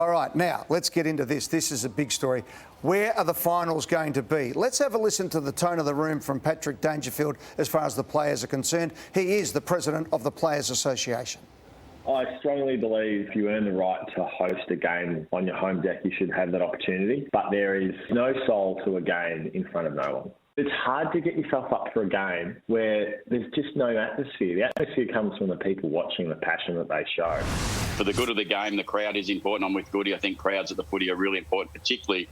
All right, now let's get into this. This is a big story. Where are the finals going to be? Let's have a listen to the tone of the room from Patrick Dangerfield as far as the players are concerned. He is the president of the Players Association. I strongly believe if you earn the right to host a game on your home deck, you should have that opportunity. But there is no soul to a game in front of no one. It's hard to get yourself up for a game where there's just no atmosphere. The atmosphere comes from the people watching, the passion that they show. For the good of the game, the crowd is important. I'm with Goody. I think crowds at the footy are really important, particularly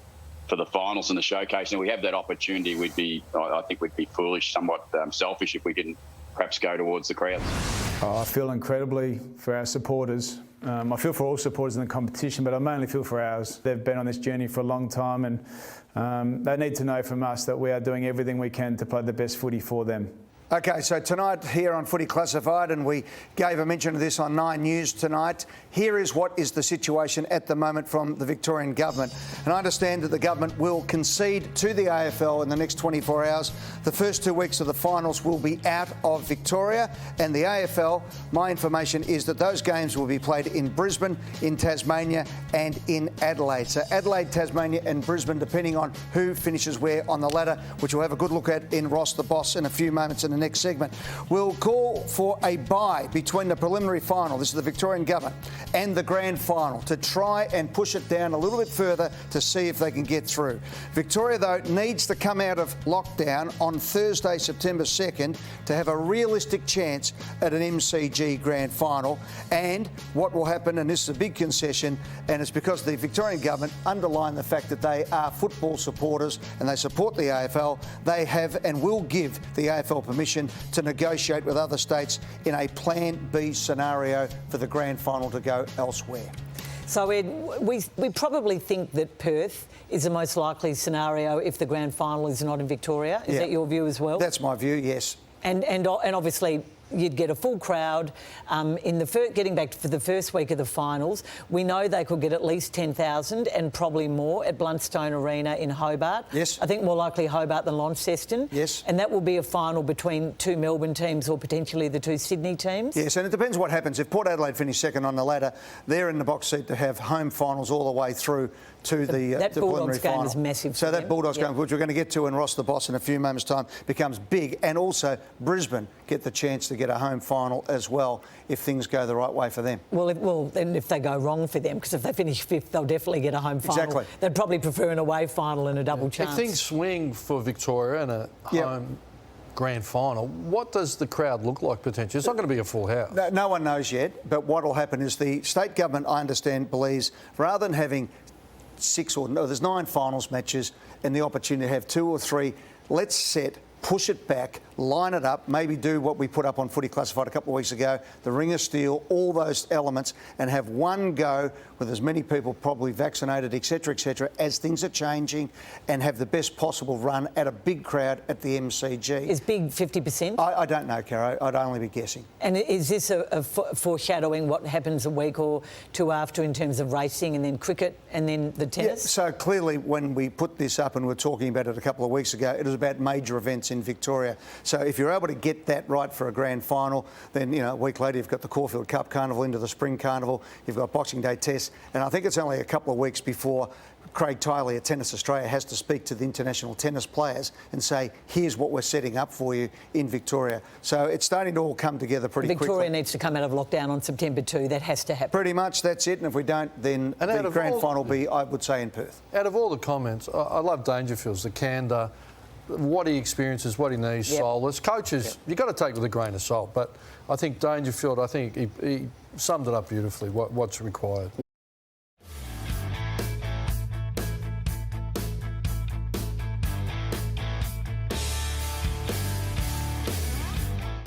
for the finals and the showcase. And we have that opportunity. I think we'd be foolish, somewhat selfish if we didn't perhaps go towards the crowds. I feel incredibly for our supporters. I feel for all supporters in the competition, but I mainly feel for ours. They've been on this journey for a long time, and they need to know from us that we are doing everything we can to play the best footy for them. OK, so tonight here on Footy Classified, and we gave a mention of this on 9 News tonight, here is what is the situation at the moment from the Victorian Government. And I understand that the government will concede to the AFL in the next 24 hours. The first 2 weeks of the finals will be out of Victoria, and the AFL, my information is that those games will be played in Brisbane, in Tasmania and in Adelaide. So Adelaide, Tasmania and Brisbane, depending on who finishes where on the ladder, which we'll have a good look at in Ross the Boss in a few moments in the next segment. We'll call for a bye between the preliminary final, this is the Victorian Government, and the grand final to try and push it down a little bit further to see if they can get through. Victoria, though, needs to come out of lockdown on Thursday, September 2nd to have a realistic chance at an MCG grand final. And what will happen, and this is a big concession, and it's because the Victorian Government underline the fact that they are football supporters and they support the AFL, they have and will give the AFL permission to negotiate with other states in a Plan B scenario for the grand final to go elsewhere. So, Ed, we probably think that Perth is the most likely scenario if the grand final is not in Victoria. Is that your view as well? That's my view, yes. And obviously you'd get a full crowd getting back for the first week of the finals. We know they could get at least 10,000 and probably more at Bluntstone Arena in Hobart. Yes. I think more likely Hobart than Launceston. Yes. And that will be a final between two Melbourne teams or potentially the two Sydney teams. Yes, and it depends what happens. If Port Adelaide finish second on the ladder, they're in the box seat to have home finals all the way through to the that preliminary Bulldogs game final. is massive. So that Bulldogs game, which we're going to get to in Ross the Boss in a few moments' time, becomes big. And also Brisbane get the chance to get a home final as well if things go the right way for them. Well, then if they go wrong for them, because if they finish fifth, they'll definitely get a home final. Exactly. They'd probably prefer an away final and a double chance. If things swing for Victoria and a home grand final, what does the crowd look like potentially? It's not going to be a full house. No one knows yet, but what will happen is the state government, I understand, believes rather than having there's 9 finals matches and the opportunity to have 2 or 3, let's push it back, line it up, maybe do what we put up on Footy Classified a couple of weeks ago, the Ring of Steel, all those elements, and have one go with as many people probably vaccinated, etc., as things are changing, and have the best possible run at a big crowd at the MCG. Is big 50%? I don't know, Caro. I'd only be guessing. And is this a foreshadowing what happens a week or two after in terms of racing and then cricket and then the tennis? Yeah, so clearly when we put this up and we're talking about it a couple of weeks ago, it was about major events in Victoria. So if you're able to get that right for a grand final, then, a week later you've got the Caulfield Cup Carnival into the Spring Carnival, you've got Boxing Day Test, and I think it's only a couple of weeks before Craig Tiley at Tennis Australia has to speak to the international tennis players and say, here's what we're setting up for you in Victoria. So it's starting to all come together pretty quickly. Victoria needs to come out of lockdown on September 2. That has to happen. Pretty much, that's it. And if we don't, then the grand final will be, I would say, in Perth. Out of all the comments, I love Dangerfield's, the candour, what he experiences, what he needs, soulless. Coaches, you've got to take with a grain of salt. But I think Dangerfield, he summed it up beautifully, what's required.